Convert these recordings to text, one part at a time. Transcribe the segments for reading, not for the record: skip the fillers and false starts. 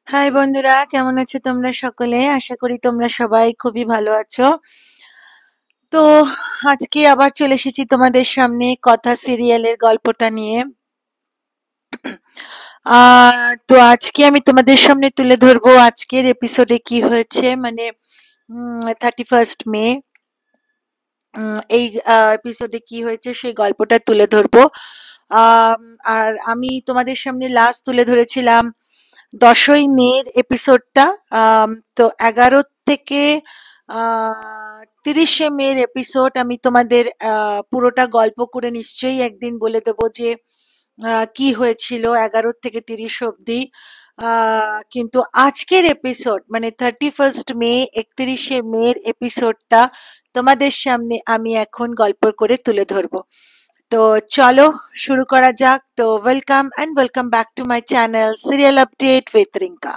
High বন্ধুরা, কেমন আছো তোমরা সকলে? আশা করি তোমরা সবাই খুবই ভালো আছো। তো আজকে আবার চলে এসেছি তোমাদের সামনে কথা সিরিয়ালের গল্পটা নিয়ে। তো আজকে আমি তোমাদের সামনে তুলে ধরবো আজকের এপিসোডে কি হয়েছে, মানে 31 মে এই এপিসোডে কি হয়েছে সেই গল্পটা তুলে ধরবো। আম, আর আমি তোমাদের সামনে লাস্ট তুলে ধরেছিলাম 10ই মের এপিসোডটা। তো 11 থেকে 30 মের এপিসোড আমি তোমাদের পুরোটা গল্প করে নিশ্চয়ই একদিন বলে দেবো যে কি হয়েছিল 11 থেকে 30 অব্দি। কিন্তু আজকের এপিসোড মানে 31 মে 31 মের এপিসোডটা তোমাদের সামনে আমি এখন গল্প করে তুলে ধরবো। তো চলো শুরু করা যাক। তো welcome and welcome back to my channel serial update with Rinka.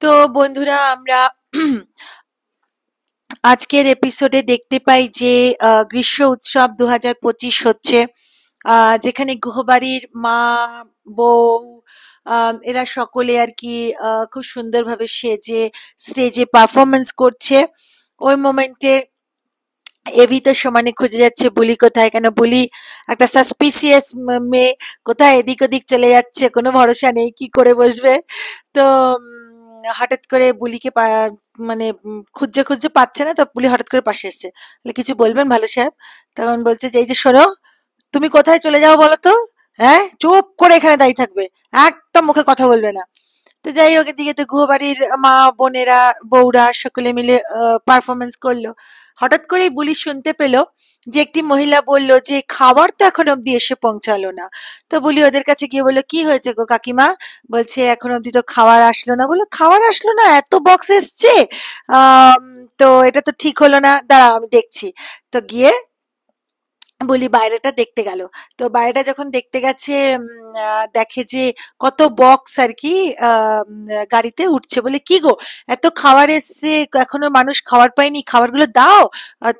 তো বন্ধুরা, আমরা আজকের এপিসোডে দেখতে পাই যে গ্রীষ্ম উৎসব 2025 হচ্ছে, যেখানে গুহবাড়ির মা, বউ, এরা সকলে আর কি খুব সুন্দরভাবে সেজে স্টেজে পারফরমেন্স করছে। ওই মোমেন্টে এভি তো সমানে খুঁজে যাচ্ছে বুলি কোথায়, কেন বুলি একটা সাসপিসিয়াস মেয়ে, কোথায় এদিক ওদিক চলে যাচ্ছে, কোনো ভরসা নেই কি করে বসবে। তো হঠাৎ করে বুলিকে মানে খুঁজছে খুঁজছে পাচ্ছে না, তো বুলি হঠাৎ করে পাশে এসছে। বলে, কিছু বলবেন ভালো সাহেব? তখন বলছে যে এই যে শোনো, তুমি কোথায় চলে যাও বলো তো? হ্যাঁ, চুপ করে এখানে দাঁড়িয়ে থাকবে, একদম মুখে কথা বলবে না। তো যাই হোক, এদিকে তো গুহবাড়ির মা, বোনেরা, বউরা সকলে মিলে পারফরমেন্স করলো। হঠাৎ করেই বুলি শুনতে পেল যে একটি মহিলা বলল যে খাবার তো এখন অব্দি এসে পৌঁছালো না। তো বুলি ওদের কাছে গিয়ে বললো, কি হয়েছে গো কাকিমা? বলছে এখন অব্দি তো খাবার আসলো না। বললো, খাবার আসলো না? এত বক্স এসছে, আহ তো এটা তো ঠিক হলো না, দাঁড়াও আমি দেখছি। তো গিয়ে বলি বাইরেটা দেখতে গেল। তো বাইরেটা যখন দেখতে গেছে, দেখে যে কত বক্স আর কি গাড়িতে উঠছে। বলে, কি গো, এত খাবার এসছে, এখনো মানুষ খাবার পায়নি, খাবারগুলো দাও।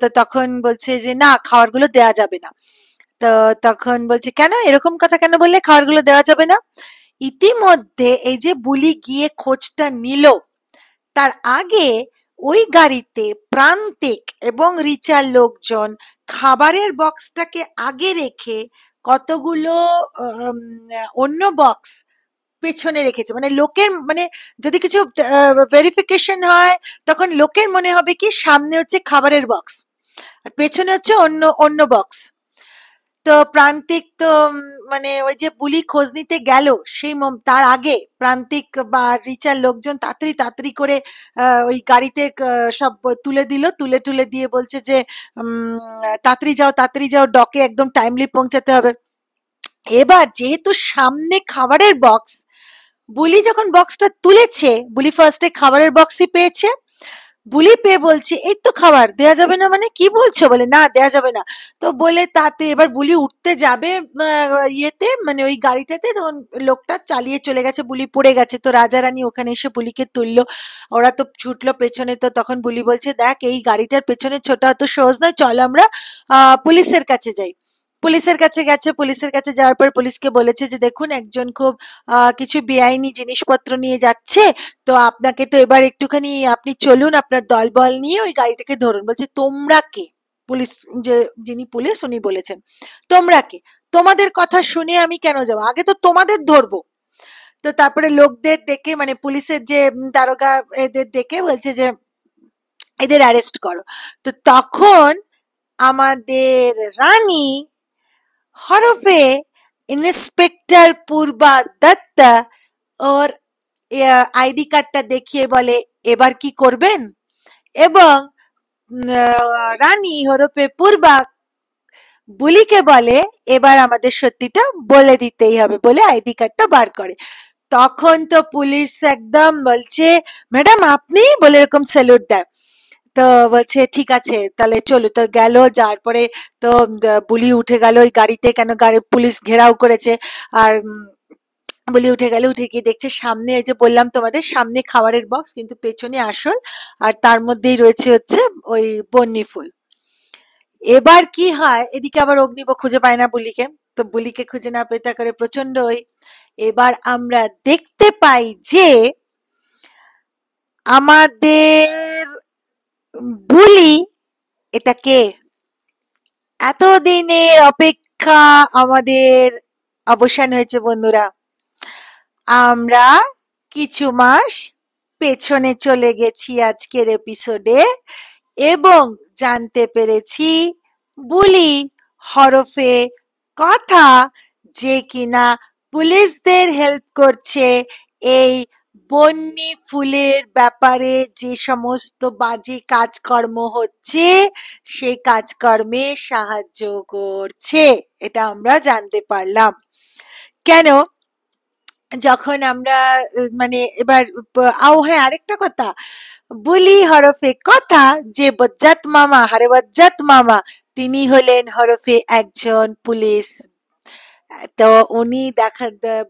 তো তখন বলছে যে না, খাবারগুলো দেয়া যাবে না। তো তখন বলছে, কেন এরকম কথা কেন বললে, খাবারগুলো দেওয়া যাবে না? ইতিমধ্যে এই যে বুলি গিয়ে খোঁজটা নিল, তার আগে ওই গাড়িতে প্রান্তিক এবং রিচার লোকজন খাবারের বক্সটাকে আগে রেখে কতগুলো অন্য বক্স পেছনে রেখেছে। মানে লোকের, মানে যদি কিছু ভেরিফিকেশন হয়, তখন লোকের মনে হবে কি সামনে হচ্ছে খাবারের বক্স আর পেছনে হচ্ছে অন্য অন্য বক্স। তো প্রান্তিক তো মানে ওই যে বুলি খোঁজ নিতে গেল, সেই তার আগে প্রান্তিক বা রিচার লোকজন তাড়াতাড়ি তাড়াতাড়ি করে ওই গাড়িতে সব তুলে দিল, তুলে তুলে দিয়ে বলছে যে তাড়াতাড়ি যাও, তাড়াতাড়ি যাও, ডকে একদম টাইমলি পৌঁছাতে হবে। এবার যেহেতু সামনে খাবারের বক্স, বুলি যখন বক্সটা তুলেছে, বুলি ফার্স্টে খাবারের বক্সই পেয়েছে। বুলি পেয়ে বলছে, এই তো খাবার, দেয়া যাবে না মানে? কি বলছো? বলে, না দেয়া যাবে না। তো বলে তাতে এবার বুলি উঠতে যাবে ইয়েতে, মানে ওই গাড়িটাতে, তখন লোকটা চালিয়ে চলে গেছে, বুলি পড়ে গেছে। তো রাজা রানী ওখানে এসে বুলিকে তুললো, ওরা তো ছুটলো পেছনে। তো তখন বুলি বলছে, দেখ এই গাড়িটার পেছনে ছোটা অত সহজ নয়, চল আমরা পুলিশের কাছে যাই। পুলিশের কাছে গেছে, পুলিশের কাছে যাওয়ার পর পুলিশকে বলেছে যে দেখুন, একজন খুব কিছু বেআইনি জিনিসপত্র নিয়ে যাচ্ছে, তো আপনাকে তো এবার একটুখানি আপনি চলুন, আপনার দলবল নিয়ে ওই গাড়িটাকে ধরুন। বলছে, তোমরা কে? পুলিশ, যে যিনি পুলিশ উনি বলেছেন, তোমরা কে? তোমাদের কথা শুনে আমি কেন যাবো? আগে তো তোমাদের ধরবো। তো তারপরে লোকদের ডেকে, মানে পুলিশের যে দারোগা, এদের ডেকে বলছে যে এদের অ্যারেস্ট করো। তো তখন আমাদের রানী হরফে ইন্সপেক্টর পূর্বা দত্তা ওর আইডি কার্ডটা দেখিয়ে বলে, এবার কি করবেন? এবং রানী হরফে পূর্বা বুলিকে বলে, এবার আমাদের সত্যিটা বলে দিতেই হবে, বলে আইডি কার্ডটা বার করে। তখন তো পুলিশ একদম বলছে, ম্যাডাম আপনি, বলে এরকম স্যালুট দেয়। তো বলছে ঠিক আছে তাহলে চলো। তো গেল, যাওয়ার পরে তো বুলি উঠে গেল ওই গাড়িতে, কেন গাড়ি পুলিশ ঘেরাও করেছে। আর বলি উঠে গেল, উঠে গিয়ে দেখছে সামনে, এই যে বললাম তোমাদের সামনে খাবারের বক্স, কিন্তু পেছনে আসল, আর তার মধ্যেই রয়েছে হচ্ছে ওই বন্যি ফুল। এবার কি হয়, এদিকে আবার অগ্নিব খুঁজে পায় না বুলিকে। তো বুলিকে খুঁজে না পেতে করে প্রচন্ড ওই, এবার আমরা দেখতে পাই যে আমাদের বুলি, এটা কে? এতদিনের অপেক্ষা আমাদের অবসান হয়েছে বন্ধুরা। আমরা কিছু মাস পেছনে চলে গেছি আজকের এপিসোডে, এবং জানতে পেরেছি বুলি হরফে কথা, যে কিনা পুলিশদের হেল্প করছে এই বন্যি ফুলের ব্যাপারে, যে সমস্ত বাজে কাজকর্ম হচ্ছে সেই কাজকর্মে সাহায্য করছে। এটা আমরা জানতে পারলাম। কেন? যখন আমরা মানে এবার হ্যাঁ, আরেকটা কথা, বুলি হরফে কথা, যে বজ্জাত মামা, হারে বজ্জাত মামা, তিনি হলেন হরফে একজন পুলিশ। তো উনি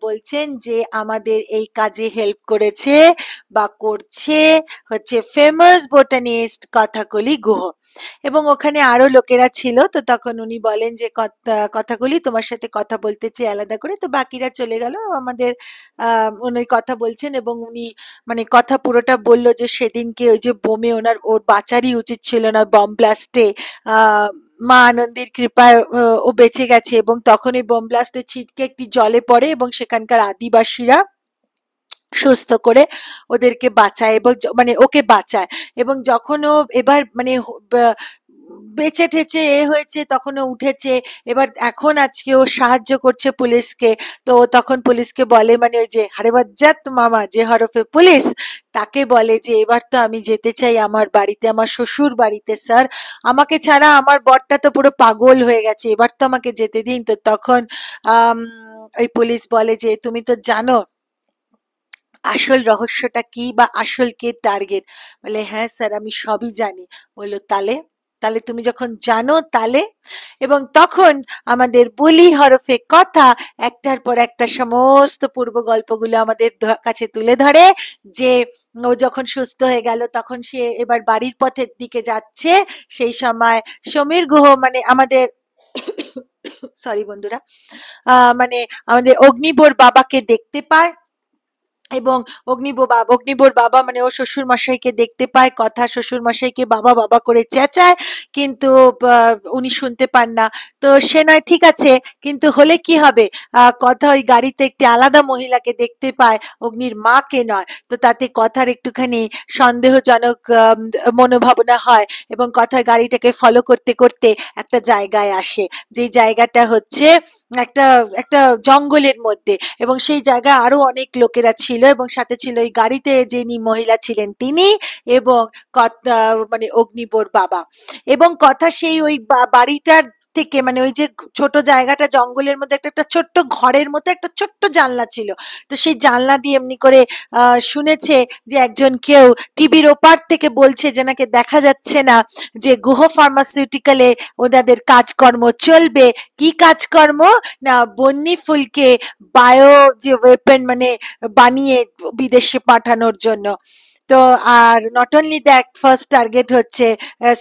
বলছেন যে আমাদের এই কাজে হেল্প করেছে বা করছে হচ্ছে ফেমাস বোটানিস্ট কথাকলি গুহ। এবং ওখানে আরো লোকেরা ছিল, তো তখন উনি বলেন যে কথাকলি তোমার সাথে কথা বলতে চেয়ে আলাদা করে। তো বাকিরা চলে গেল আমাদের, উনি কথা বলছেন, এবং উনি মানে কথা পুরোটা বললো যে সেদিনকে ওই যে বোমে ওর বাঁচারই উচিত ছিল না, বম ব্লাস্টে মা আনন্দীর কৃপায় ও বেঁচে গেছে, এবং তখন এই বোম ব্লাস্টে ছিটকে একটি জলে পড়ে এবং সেখানকার আদিবাসীরা সুস্থ করে ওদেরকে বাঁচায়, এবং মানে ওকে বাঁচায়। এবং যখন ও এবার মানে বেঁচে ঠেচে হয়েছে, তখন ও উঠেছে, এবার এখন আজকে ও সাহায্য করছে পুলিশকে। তো ও তখন পুলিশকে বলে, মানে ওই যে হারেবাজ্জাত মামা যে হরফে পুলিশ, তাকে বলে যে এবার তো আমি যেতে চাই আমার বাড়িতে, আমার শ্বশুর বাড়িতে স্যার, আমাকে ছাড়া আমার বরটা তো পুরো পাগল হয়ে গেছে, এবার তো আমাকে যেতে দিন। তো তখন আহ ওই পুলিশ বলে যে তুমি তো জানো আসল রহস্যটা কি, বা আসল কে টার্গেট? বলে হ্যাঁ স্যার, আমি সবই জানি। বললো তাহলে, তুমি যখন জানো তাহলে। এবং তখন আমাদের বুলি হরফে কথা একটার পর একটা সমস্ত পূর্ব গল্পগুলো আমাদের কাছে তুলে ধরে, যে ও যখন সুস্থ হয়ে গেল তখন সে এবার বাড়ির পথের দিকে যাচ্ছে। সেই সময় সমীর গুহ মানে আমাদের সরি বন্ধুরা, মানে আমাদের অগ্নিবোর বাবাকে দেখতে পায়, এবং অগ্নিবোর বাবা মানে ও শ্বশুর মশাইকে দেখতে পায়, কথা শ্বশুর মশাইকে বাবা বাবা করে চেঁচায়, কিন্তু উনি শুনতে পান না। তো সে নয় ঠিক আছে, কিন্তু হলে কি হবে, কথা ওই গাড়িতে একটি আলাদা মহিলাকে দেখতে পায়, অগ্নির মাকে নয়। তো তাতে কথার একটুখানি সন্দেহজনক মনোভাবনা হয়, এবং কথা গাড়িটাকে ফলো করতে করতে একটা জায়গায় আসে, যে জায়গাটা হচ্ছে একটা একটা জঙ্গলের মধ্যে, এবং সেই জায়গায় আরো অনেক লোকেরা ছিল, এবং সাথে ছিল ওই গাড়িতে যিনি মহিলা ছিলেন তিনি, এবং মানে অগ্নিবোর বাবা। এবং কথা সেই ওই বাড়িটার থেকে মানে ওই যে ছোট জায়গাটা জঙ্গলের মধ্যে একটা একটা ছোট্ট ঘরের মতো একটা ছোট্ট জানলা ছিল। তো সেই জানলা দিয়ে এমনি করে শুনেছে যে একজন কেউ টিভির ওপার থেকে বলছে যে নাকি দেখা যাচ্ছে না, যে গুহ ফার্মাসিউটিক্যালে ওনাদের কাজকর্ম চলবে। কি কাজকর্ম? না, বন্যি ফুলকে বায়ো যে ওয়েপন মানে বানিয়ে বিদেশে পাঠানোর জন্য। তো are not only that, first target হচ্ছে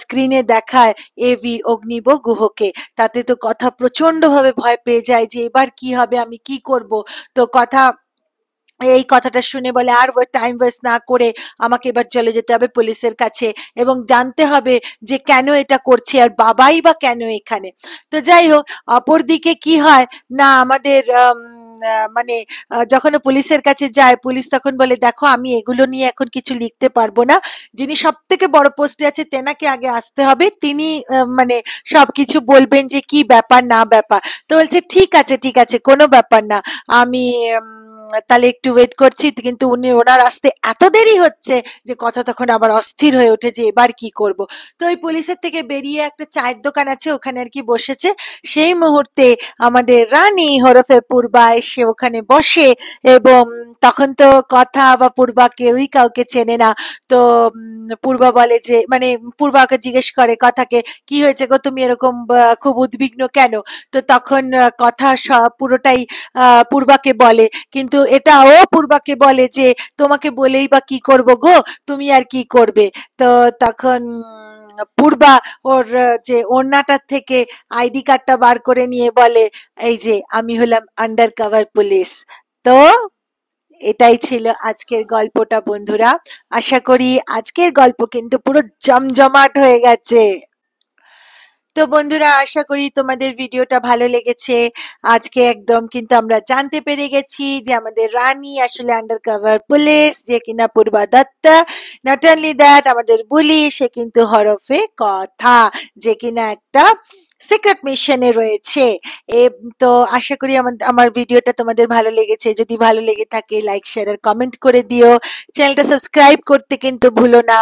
স্ক্রিনে দেখায় এভি অগ্নিব গুহকে। তাতে তো কথা প্রচন্ড ভাবে ভয় পেয়ে যায় যে এবার কি হবে, আমি কি করব। তো কথা এই কথাটা শুনে বলে আর টাইম ওয়েস্ট না করে আমাকে এবার চলে যেতে হবে পুলিশের কাছে, এবং জানতে হবে যে কেন এটা করছে, আর বাবাই বা কেন এখানে। তো যাই হোক, অপরদিকে কি হয় না, আমাদের মানে যখন ও পুলিশের কাছে যায়, পুলিশ তখন বলে দেখো আমি এগুলো নিয়ে এখন কিছু লিখতে পারবো না, যিনি সব থেকে বড় পোস্টে আছে তেনাকে আগে আসতে হবে, তিনি মানে সবকিছু বলবেন যে কি ব্যাপার না ব্যাপার। তো বলছে ঠিক আছে ঠিক আছে, কোনো ব্যাপার না, আমি তাহলে একটু ওয়েট করছি। কিন্তু ওনার আসতে এত দেরি হচ্ছে যে কথা তখন আবার অস্থির হয়ে ওঠে যে এবার কি করব। তো ওই পুলিশের থেকে বেরিয়ে একটা চায়ের দোকান আছে, ওখানে আর কি বসেছে। সেই মুহূর্তে আমাদের রানী হরফে পূর্বা এসে ওখানে বসে, এবং তখন তো কথা বা পূর্বা কেউই কাউকে চেনে না। তো পূর্বা বলে যে মানে পূর্বাকে জিজ্ঞেস করে কথাকে, কি হয়েছে গো, তুমি এরকম খুব উদ্বিগ্ন কেন? তো তখন কথা পুরোটাই পূর্বাকে বলে, কিন্তু এটাও পূর্বাকে বলে যে তোমাকে বলেই বা কি করব গো, তুমি আর কি করবে। তো তখন পূর্বা ওর যে ওড়নাটার থেকে আইডি কার্ডটা বার করে নিয়ে বলে, এই যে আমি হলাম আন্ডার কভার পুলিশ। তো এটাই ছিল আজকের গল্পটা বন্ধুরা। আশা করি আজকের গল্প কিন্তু পুরো জমজমাট হয়ে গেছে। তো বন্ধুরা, আশা করি তোমাদের ভিডিওটা ভালো লেগেছে। আজকে একদম কিন্তু আমরা জানতে পেরে গেছি যে আমাদের রানী আসলে আন্ডার কভার পুলিশ, যে কিনা পূর্বা দত্ত। নট অনলি দ্যাট, আমাদের বুলি সে কিন্তু হরফে কথা, যে কিনা একটা সিক্রেট মিশনে রয়েছে। এ তো আশা করি আমার ভিডিওটা তোমাদের ভালো লেগেছে। যদি ভালো লেগে থাকে লাইক শেয়ার আর কমেন্ট করে দিও। চ্যানেলটা সাবস্ক্রাইব করতে কিন্তু ভুলো না।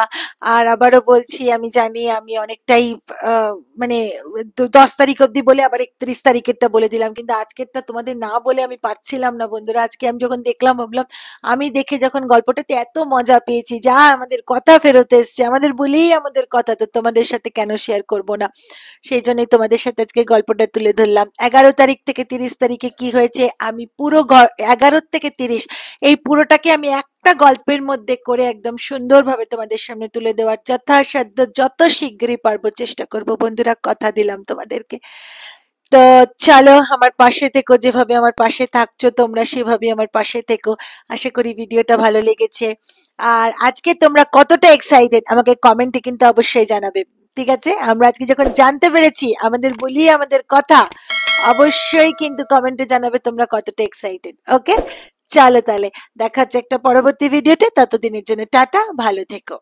আর আবারও বলছি, আমি জানি আমি অনেকটাই মানে 10 তারিখ অব্দি বলে আবার 31 তারিখেরটা বলে দিলাম, কিন্তু আজকেরটা তোমাদের না বলে আমি পারছিলাম না বন্ধুরা। আজকে আমি যখন দেখলাম ভাবলাম, আমি দেখে যখন গল্পটাতে এত মজা পেয়েছি, যা আমাদের কথা ফেরত এসছে, আমাদের বলেই আমাদের কথা, তো তোমাদের সাথে কেন শেয়ার করব না। সেই জন্যই তোমাদের সাথে আজকে গল্পটা তুলে ধরলাম। 11 তারিখ থেকে 30 তারিখে কি হয়েছে আমি পুরো 11 থেকে 30 এই পুরোটাকে আমি একটা গল্পের মধ্যে করে একদম সুন্দরভাবে তোমাদের সামনে তুলে দেওয়ার যথাসাধ্য যত শীঘ্রই পারবো চেষ্টা করব বন্ধুরা, কথা দিলাম তোমাদেরকে। তো চলো, আমার পাশে থেকো, যেভাবে আমার পাশে থাকছো তোমরা সেভাবে আমার পাশে থেকো। আশা করি ভিডিওটা ভালো লেগেছে। আর আজকে তোমরা কতটা এক্সাইটেড আমাকে কমেন্টে কিন্তু অবশ্যই জানাবে। ঠিক আছে, আমরা আজকে যখন জানতে পেরেছি আমাদের বলি আমাদের কথা, অবশ্যই কিন্তু কমেন্টে জানাবে তোমরা কতটা এক্সাইটেড। ওকে, চলো তাহলে দেখা হচ্ছে একটা পরবর্তী ভিডিওতে। ততদিনের জন্য টাটা, ভালো থেকো।